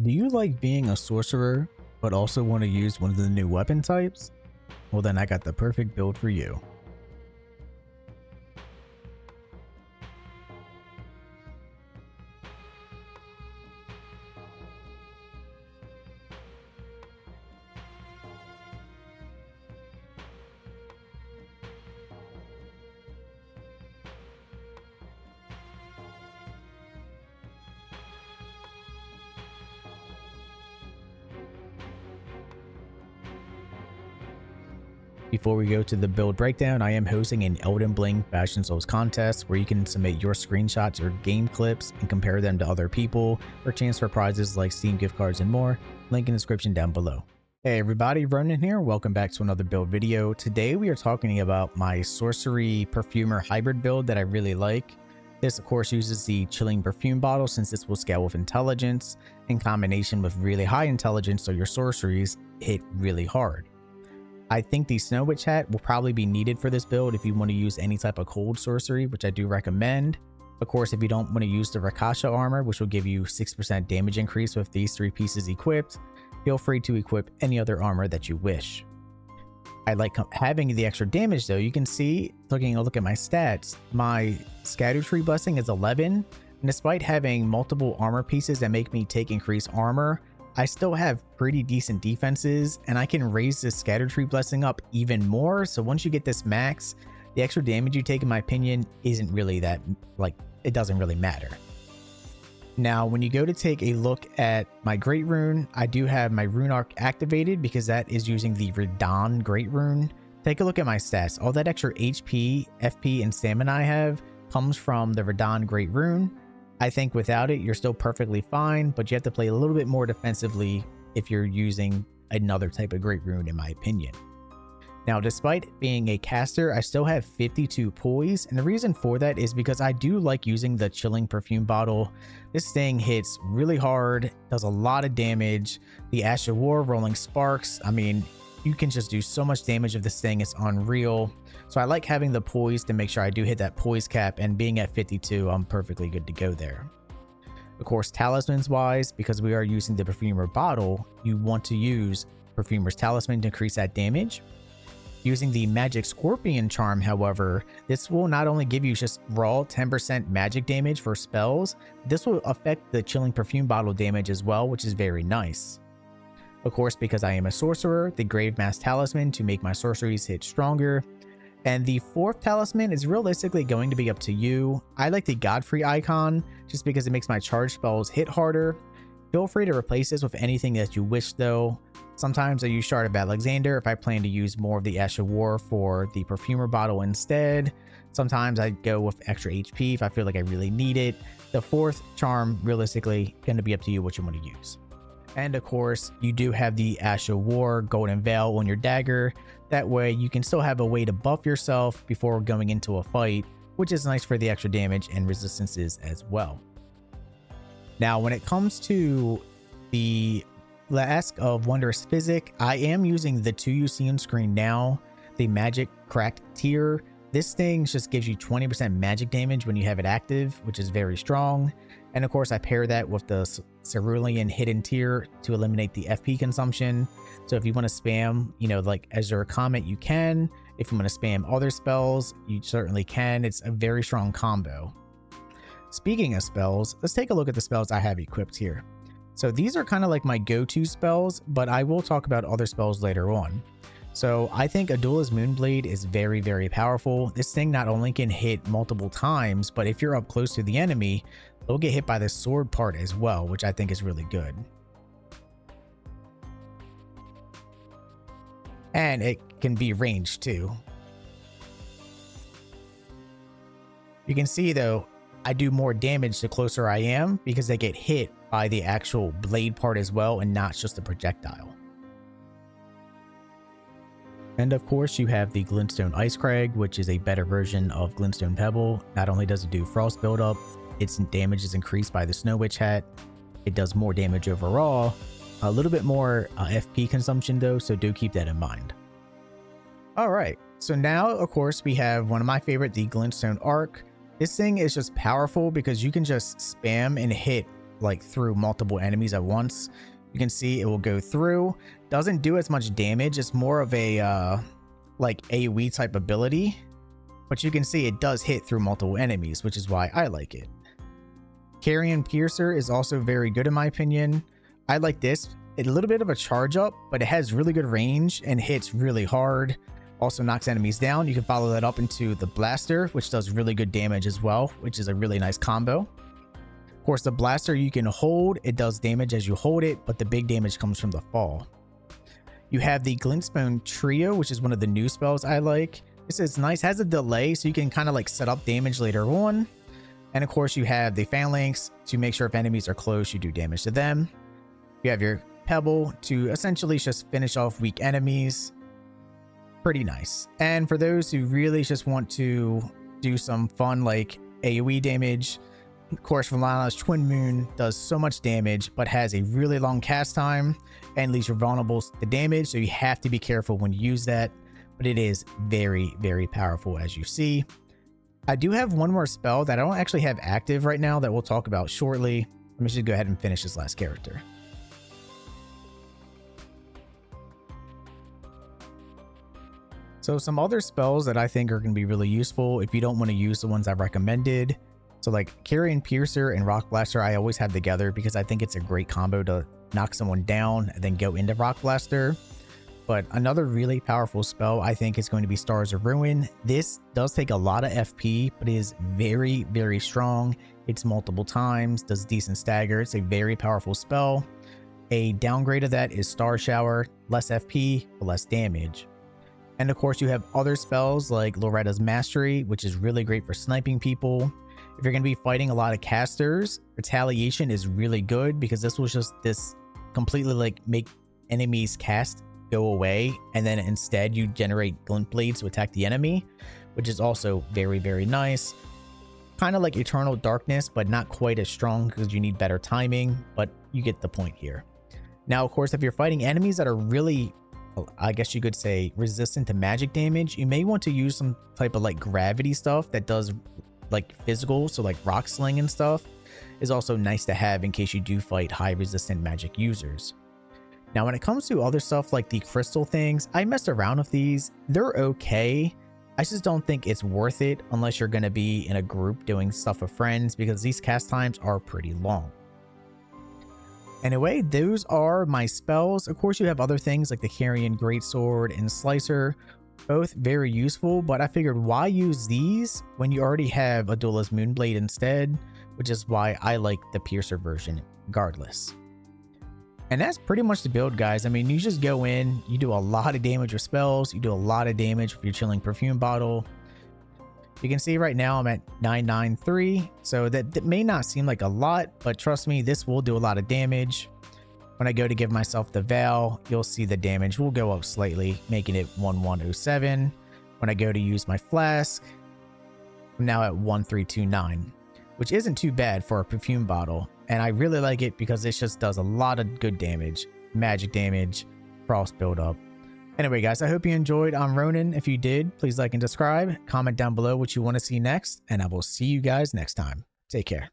Do you like being a sorcerer, but also want to use one of the new weapon types? Well, then I got the perfect build for you. Before we go to the build breakdown, I am hosting an Elden Bling Fashion Souls contest where you can submit your screenshots or game clips and compare them to other people for a chance for prizes like Steam gift cards and more. Link in the description down below. Hey everybody, Ronan here. Welcome back to another build video. Today we are talking about my Sorcerer Perfumer hybrid build that I really like. This of course uses the chilling perfume bottle since this will scale with intelligence in combination with really high intelligence, so your sorceries hit really hard. I think the Snow Witch hat will probably be needed for this build if you want to use any type of cold sorcery, which I do recommend. Of course, if you don't want to use the Rakasha armor, which will give you 6% damage increase with these 3 pieces equipped, feel free to equip any other armor that you wish. I like having the extra damage though. You can see, taking a look at my stats, my Erdtree blessing is 11, and despite having multiple armor pieces that make me take increased armor, I still have pretty decent defenses, and I can raise this Erdtree blessing up even more. So once you get this max, the extra damage you take, in my opinion, isn't really that, it doesn't really matter. Now, when you go to take a look at my Great Rune, I do have my Rune Arc activated because that is using the Radon Great Rune. Take a look at my stats. All that extra HP, FP, and stamina I have comes from the Radon Great Rune. I think without it, you're still perfectly fine, but you have to play a little bit more defensively if you're using another type of Great Rune, in my opinion. Now, despite being a caster, I still have 52 poise, and the reason for that is because I do like using the chilling perfume bottle. This thing hits really hard, does a lot of damage. The Ash of War, Rolling Sparks, I mean, you can just do so much damage with this thing, it's unreal. So I like having the poise to make sure I do hit that poise cap, and being at 52, I'm perfectly good to go there. Of course, talismans wise, because we are using the Perfumer bottle, you want to use Perfumer's talisman to increase that damage. Using the Magic Scorpion charm, however, this will not only give you just raw 10% magic damage for spells, this will affect the chilling perfume bottle damage as well, which is very nice. Of course, because I am a sorcerer, the Grave Mass Talisman to make my sorceries hit stronger. And the 4th talisman is realistically going to be up to you. I like the Godfrey icon just because it makes my charge spells hit harder. Feel free to replace this with anything that you wish though. Sometimes I use Shard of Alexander if I plan to use more of the Ash of War for the Perfumer bottle instead. Sometimes I go with extra HP if I feel like I really need it. The 4th charm, realistically, going to be up to you what you want to use. And of course, you do have the Ash of War Golden Veil on your dagger. That way you can still have a way to buff yourself before going into a fight, which is nice for the extra damage and resistances as well. Now, when it comes to the Flask of Wondrous Physick, I am using the 2 you see on screen now, the Magic Cracked tier. This thing just gives you 20% magic damage when you have it active, which is very strong. And of course, I pair that with the Cerulean Hidden tier to eliminate the FP consumption. So if you want to spam, like Azure Comet, you can. If you want to spam other spells, you certainly can. It's a very strong combo. Speaking of spells, let's take a look at the spells I have equipped here. So these are kind of like my go-to spells, but I will talk about other spells later on. So I think Adula's Moonblade is very, very powerful. This thing not only can hit multiple times, but if you're up close to the enemy, they'll get hit by the sword part as well, which I think is really good. And it can be ranged too. You can see though, I do more damage the closer I am because they get hit by the actual blade part as well and not just the projectile. And of course you have the Glintstone Ice Crag, which is a better version of Glintstone Pebble. Not only does it do frost buildup, its damage is increased by the Snow Witch hat. It does more damage overall. A little bit more FP consumption though, so do keep that in mind. Alright, so now of course we have one of my favorite, the Glintstone Arc. This thing is just powerful because you can just spam and hit like through multiple enemies at once. You can see it will go through. Doesn't do as much damage. It's more of a like AoE type ability. But you can see it does hit through multiple enemies, which is why I like it. Carrion Piercer is also very good in my opinion. I like this. It's a little bit of a charge up, but it has really good range and hits really hard. Also knocks enemies down. You can follow that up into the Blaster, which does really good damage as well, which is a really nice combo. Of course, the Blaster you can hold. It does damage as you hold it, but the big damage comes from the fall. You have the Glintstone Trio, which is one of the new spells I like. This is nice, has a delay, so you can kind of like set up damage later on. And of course, you have the Phalanx to make sure if enemies are close, you do damage to them. You have your Pebble to essentially just finish off weak enemies. Pretty nice. And for those who really just want to do some fun like AoE damage, of course, Valana's Twin Moon does so much damage, but has a really long cast time and leaves you vulnerable to damage, so you have to be careful when you use that. But it is very, very powerful, as you see. I do have one more spell that I don't actually have active right now that we'll talk about shortly. Let me just go ahead and finish this last character. So some other spells that I think are going to be really useful if you don't want to use the ones I've recommended. So like Carrion Piercer and Rock Blaster, I always have together because I think it's a great combo to knock someone down and then go into Rock Blaster. But another really powerful spell I think is going to be Stars of Ruin. This does take a lot of FP, but it is very, very strong. It's multiple times, does decent stagger. It's a very powerful spell. A downgrade of that is Star Shower, less FP, but less damage. And of course, you have other spells like Loretta's Mastery, which is really great for sniping people. If you're going to be fighting a lot of casters, Retaliation is really good because this will just completely like make enemies cast go away, and then instead you generate glint blades to attack the enemy, which is also very, very nice. Kind of like Eternal Darkness, but not quite as strong because you need better timing, but you get the point here. Now, of course, if you're fighting enemies that are really, I guess you could say, resistant to magic damage, you may want to use some type of like gravity stuff that does like physical, so like rock sling and stuff is also nice to have in case you do fight high resistant magic users. Now, when it comes to other stuff like the crystal things, I messed around with these. They're okay. I just don't think it's worth it unless you're going to be in a group doing stuff with friends because these cast times are pretty long. Anyway, those are my spells. Of course, you have other things like the Carrion Greatsword and Slicer, both very useful, but I figured why use these when you already have a Duelist Moonblade instead, which is why I like the Piercer version regardless. And that's pretty much the build, guys. I mean, you just go in, you do a lot of damage with spells, you do a lot of damage with your Chilling Perfume bottle. You can see right now I'm at 993, so that may not seem like a lot, but trust me, this will do a lot of damage. When I go to give myself the Veil, you'll see the damage will go up slightly, making it 1107. When I go to use my Flask, I'm now at 1329, which isn't too bad for a perfume bottle. And I really like it because it just does a lot of good damage, magic damage, frost buildup. Anyway, guys, I hope you enjoyed. I'm Ronan. If you did, please like and subscribe. Comment down below what you want to see next, and I will see you guys next time. Take care.